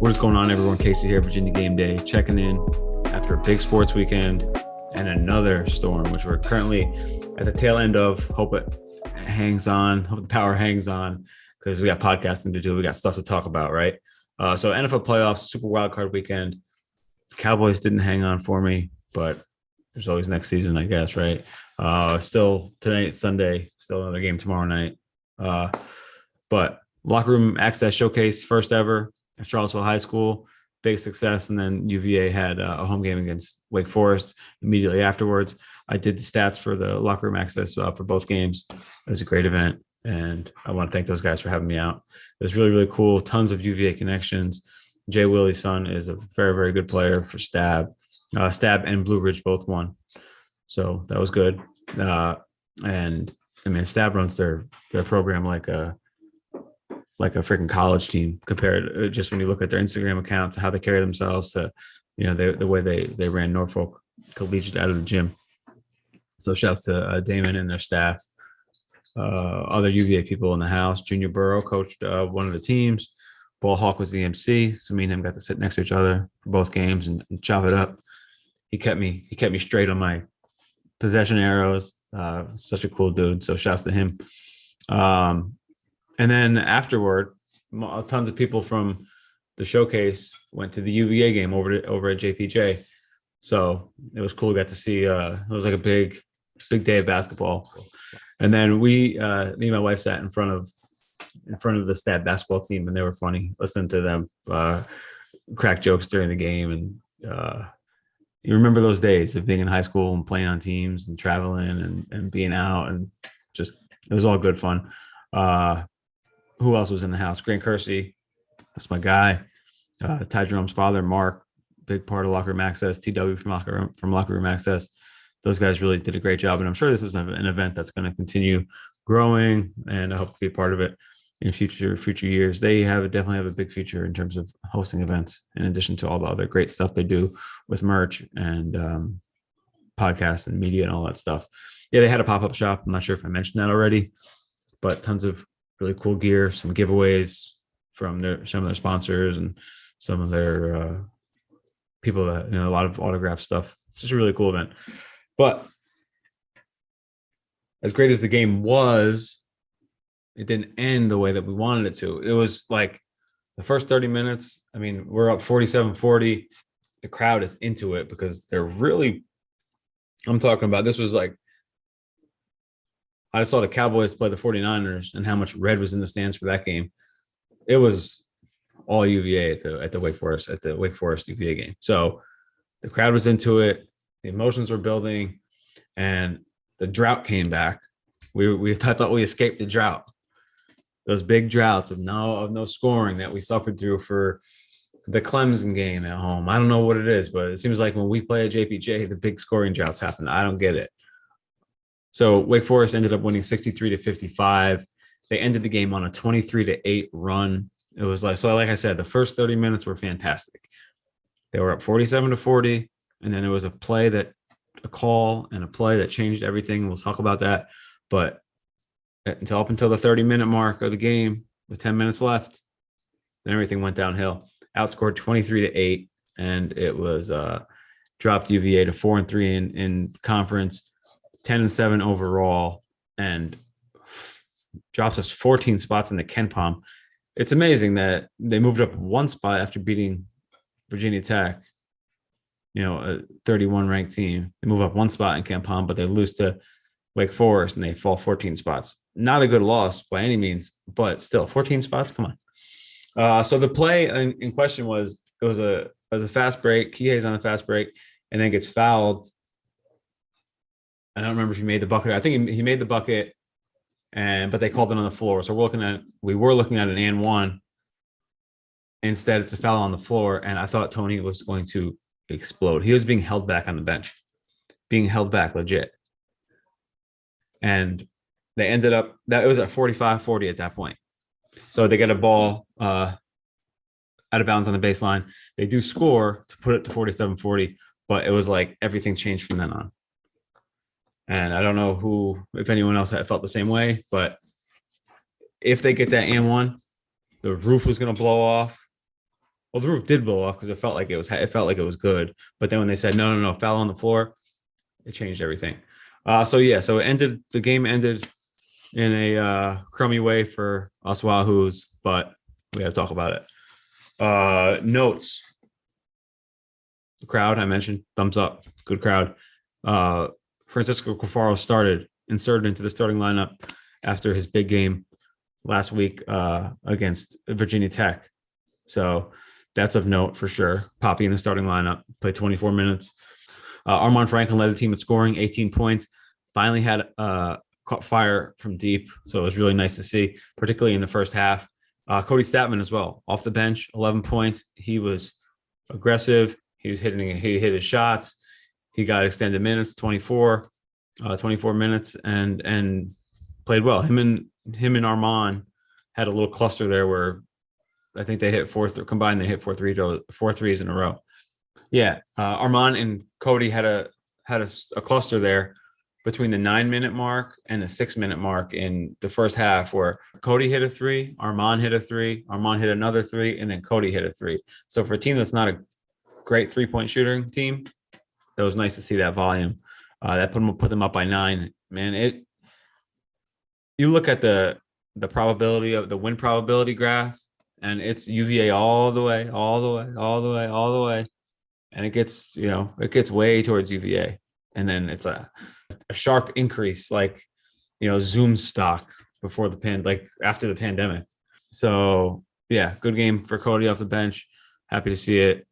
What is going on, everyone? Casey here, Virginia Game Day, checking in after a big sports weekend and another storm, which we're currently at the tail end of. Hope it hangs on, hope the power hangs on, because we got podcasting to do. We got stuff to talk about, right? So NFL playoffs, Super Wildcard weekend. Cowboys didn't hang on for me, but there's always next season, I guess, right? Still tonight, Sunday, still another game tomorrow night. But locker room access showcase, first ever at Charlottesville High School, big success. And then UVA had a home game against Wake Forest immediately afterwards. I did the stats for the locker room access for both games. It was a great event, and I want to thank those guys for having me out. It was really, really cool. Tons of UVA connections. Jay Willie's son is a very, very good player for Stab. Stab and Blue Ridge both won. So that was good. And I mean, Stab runs their program like a freaking college team compared just when you look at their Instagram accounts, how they carry themselves to, the way they ran Norfolk Collegiate out of the gym. So shouts to Damon and their staff, other UVA people in the house. Junior Burrow coached one of the teams. Ball Hawk was the MC. So me and him got to sit next to each other for both games and chop it up. He kept me straight on my possession arrows. Such a cool dude. So shouts to him. And then afterward, tons of people from the showcase went to the UVA game over at JPJ. So it was cool. We got to see, it was like a big day of basketball. And then me and my wife sat in front of the Stat basketball team, and they were funny. Listening to them crack jokes during the game. And you remember those days of being in high school and playing on teams and traveling and being out, and just, it was all good fun. Who else was in the house? Grant Kersey, that's my guy. Ty Jerome's father, Mark, big part of locker room access. TW from locker room access. Those guys really did a great job, and I'm sure this is an event that's going to continue growing, and I hope to be a part of it in future years. They definitely have a big future in terms of hosting events, in addition to all the other great stuff they do with merch and podcasts and media and all that stuff. Yeah, they had a pop-up shop. I'm not sure if I mentioned that already, but tons of really cool gear, some giveaways from some of their sponsors and some of their people that, a lot of autograph stuff. It's just a really cool event. But as great as the game was, it didn't end the way that we wanted it to. It was like the first 30 minutes. I mean, we're up 47-40. The crowd is into it because they're really, I'm talking about, this was like, I saw the Cowboys play the 49ers and how much red was in the stands for that game. It was all UVA at the Wake Forest UVA game. So the crowd was into it. The emotions were building, and the drought came back. I thought we escaped the drought. Those big droughts of no scoring that we suffered through for the Clemson game at home. I don't know what it is, but it seems like when we play at JPJ, the big scoring droughts happen. I don't get it. So Wake Forest ended up winning 63-55. They ended the game on a 23-8 run. It was like I said, the first 30 minutes were fantastic. They were up 47-40, and then there was a call and a play that changed everything. We'll talk about that. But up until the 30-minute mark of the game, with 10 minutes left, then everything went downhill. Outscored 23-8, and it was dropped UVA to 4-3 in conference. 10-7 overall, and drops us 14 spots in the KenPom. It's amazing that they moved up one spot after beating Virginia Tech, a 31 ranked team. They move up one spot in KenPom, but they lose to Wake Forest and they fall 14 spots. Not a good loss by any means, but still 14 spots. Come on. So the play in question was a fast break. Kihei's on a fast break and then gets fouled. I don't remember if he made the bucket. I think he made the bucket, but they called it on the floor. So we were looking at an and one. Instead, it's a foul on the floor, and I thought Tony was going to explode. He was being held back on the bench, being held back legit. And they ended up that it was at 45-40 at that point. So they get a ball out of bounds on the baseline. They do score to put it to 47-40, but it was like everything changed from then on. And I don't know if anyone else had felt the same way, but if they get that and one, the roof was going to blow off. Well, the roof did blow off because it felt like it was good. But then when they said no, no, no, foul on the floor, it changed everything. So yeah, so it ended. The game ended in a crummy way for us Wahoos, but we have to talk about it. Notes. The crowd I mentioned, thumbs up, good crowd. Uh, Francisco Cafaro inserted into the starting lineup after his big game last week against Virginia Tech. So that's of note for sure. Poppy in the starting lineup, played 24 minutes. Armaan Franklin led the team at scoring, 18 points. Finally had caught fire from deep, so it was really nice to see, particularly in the first half. Cody Statman as well, off the bench, 11 points. He was aggressive. He hit his shots. He got extended minutes, 24 minutes, and played well. Him and Armaan had a little cluster there where I think they hit combined. They hit four threes in a row. Yeah, Armaan and Cody had a cluster there between the 9-minute mark and the 6-minute mark in the first half, where Cody hit a three, Armaan hit a three, Armaan hit another three, and then Cody hit a three. So for a team that's not a great 3-point shooting team, it was nice to see that volume. That put them up by 9. Man, you look at the probability of the win probability graph, and it's UVA all the way, and it gets way towards UVA, and then it's a sharp increase, like Zoom stock after the pandemic. So yeah, good game for Cody off the bench. Happy to see it.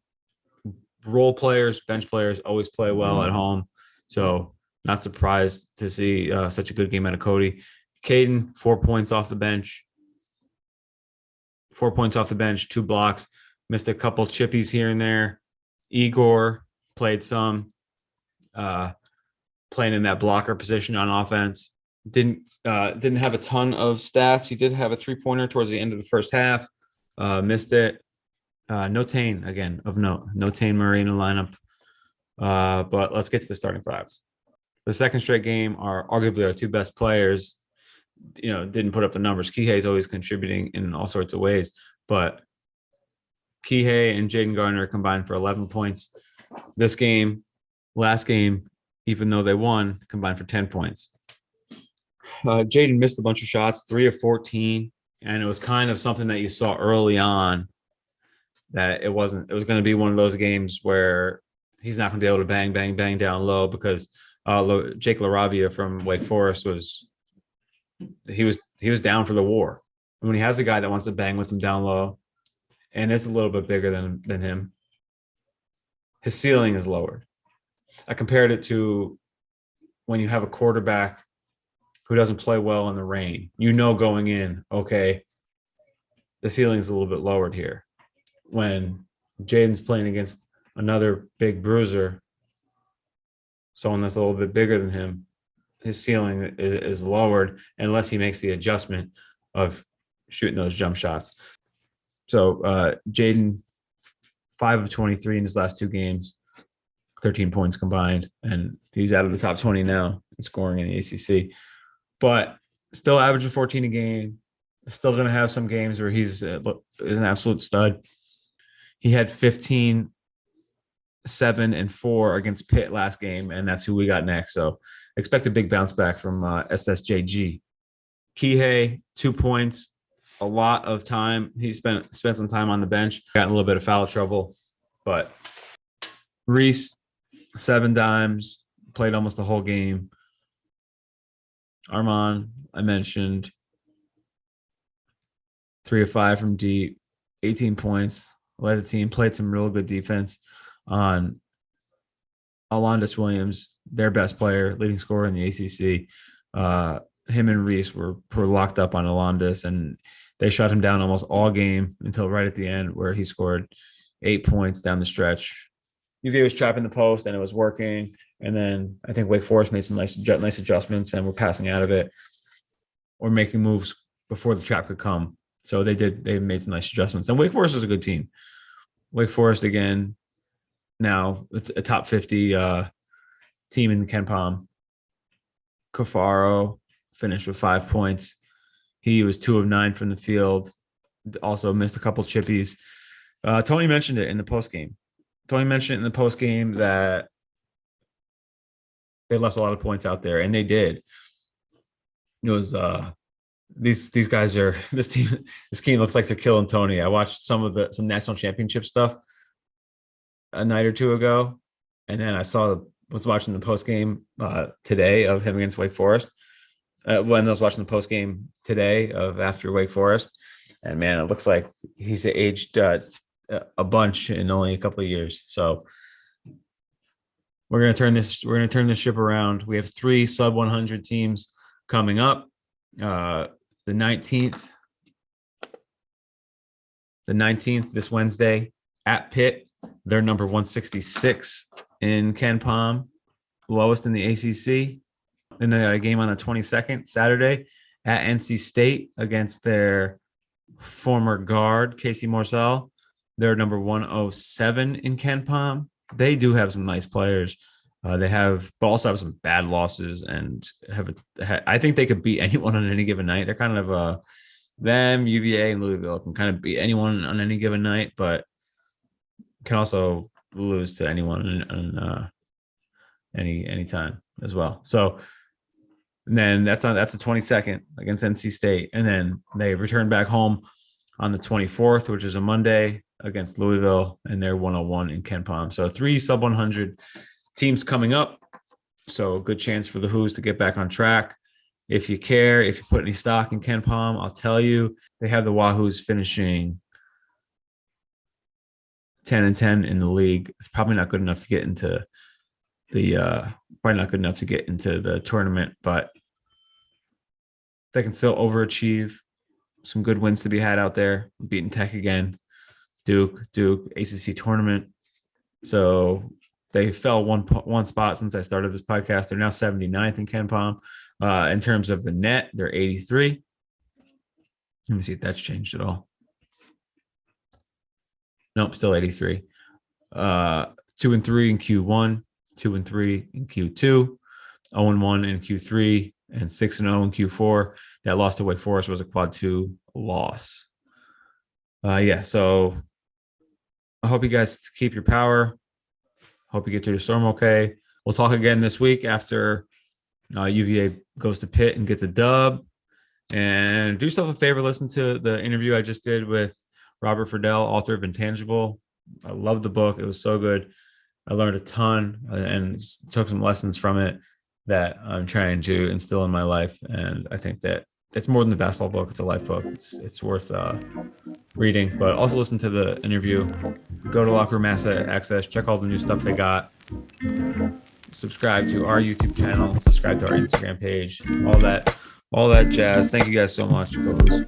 Role players, bench players always play well at home, so not surprised to see such a good game out of Cody. Caden, 4 points off the bench. 4 points off the bench, 2 blocks, missed a couple chippies here and there. Igor played some, playing in that blocker position on offense. Didn't have a ton of stats. He did have a 3-pointer towards the end of the first half. Missed it. No Tane, again, of note. No Tane Murray in the lineup. But let's get to the starting fives. The second straight game are arguably our 2 best players. Didn't put up the numbers. Kihei is always contributing in all sorts of ways, but Kihei and Jaden Gardner combined for 11 points. This game, last game, even though they won, combined for 10 points. Jaden missed a bunch of shots, 3 of 14, and it was kind of something that you saw early on that it was going to be one of those games where he's not going to be able to bang down low, because Jake LaRavia from Wake Forest was down for the war. And when he has a guy that wants to bang with him down low and is a little bit bigger than him, his ceiling is lowered. I compared it to when you have a quarterback who doesn't play well in the rain. Going in, okay, the ceiling's a little bit lowered here. When Jaden's playing against another big bruiser, someone that's a little bit bigger than him, his ceiling is lowered unless he makes the adjustment of shooting those jump shots. So Jaden, 5 of 23 in his last 2 games, 13 points combined, and he's out of the top 20 now in scoring in the ACC. But still averaging 14 a game. Still going to have some games where he's an absolute stud. He had 15, 7, and 4 against Pitt last game, and that's who we got next. So expect a big bounce back from SSJG. Kihei, 2 points, a lot of time. He spent some time on the bench, got in a little bit of foul trouble, but Reese, 7 dimes, played almost the whole game. Armaan, I mentioned, 3 of 5 from deep, 18 points, led the team, played some real good defense on Alondis Williams, their best player, leading scorer in the ACC. Him and Reese were locked up on Alondis, and they shut him down almost all game until right at the end, where he scored 8 points down the stretch. UVA was trapping the post, and it was working. And then I think Wake Forest made some nice adjustments, and were passing out of it or making moves before the trap could come. So they made some nice adjustments. And Wake Forest was a good team. Wake Forest, again, now it's a top 50 team in Ken Palm. Cafaro finished with 5 points. He was 2 of 9 from the field. Also missed a couple chippies. Tony mentioned it in the post game. Tony mentioned it in the post game that they left a lot of points out there, and they did. It was these guys are this team looks like they're killing Tony. I watched some national championship stuff a night or two ago, and then was watching the post game today of him against Wake Forest. When I was watching the post game today of after Wake Forest, and man, it looks like he's aged a bunch in only a couple of years. So we're gonna turn this ship around. We have 3 sub 100 teams coming up. The 19th this Wednesday at Pitt. They're number 166 in Ken Palm, lowest in the ACC. Then they got a game on the 22nd, Saturday, at NC State against their former guard, Casey Morsell. They're number 107 in Ken Palm. They do have some nice players. But also have some bad losses, and I think they could beat anyone on any given night. They're kind of them, UVA, and Louisville can kind of beat anyone on any given night, but can also lose to anyone on any time as well. So and then that's the 22nd against NC State, and then they return back home on the 24th, which is a Monday, against Louisville, and they're 101 in Ken Palm. So 3 sub 100 teams coming up. So a good chance for the Hoos to get back on track. If you put any stock in Ken Palm, I'll tell you, they have the Wahoos finishing 10-10 in the league. It's probably not good enough to get into the tournament, but they can still overachieve. Some good wins to be had out there. Beating Tech again, Duke, ACC tournament. So they fell one spot since I started this podcast. They're now 79th in Ken Palm. In terms of the net, they're 83. Let me see if that's changed at all. Nope, still 83. 2-3 in Q1, 2-3 in Q2, 0-1 in Q3, and 6-0 in Q4. That loss to Wake Forest was a quad 2 loss. So I hope you guys keep your power. Hope you get through the storm okay. We'll talk again this week after UVA goes to Pitt and gets a dub. And do yourself a favor, listen to the interview I just did with Robert Friedel, author of Intangible. I love the book. It was so good. I learned a ton and took some lessons from it that I'm trying to instill in my life. And I think that it's more than the basketball book. It's a life book. It's worth reading, but also listen to the interview. Go to Locker Room Access, check all the new stuff they got. Subscribe to our YouTube channel, subscribe to our Instagram page, all that jazz. Thank you guys so much. Go Hoos.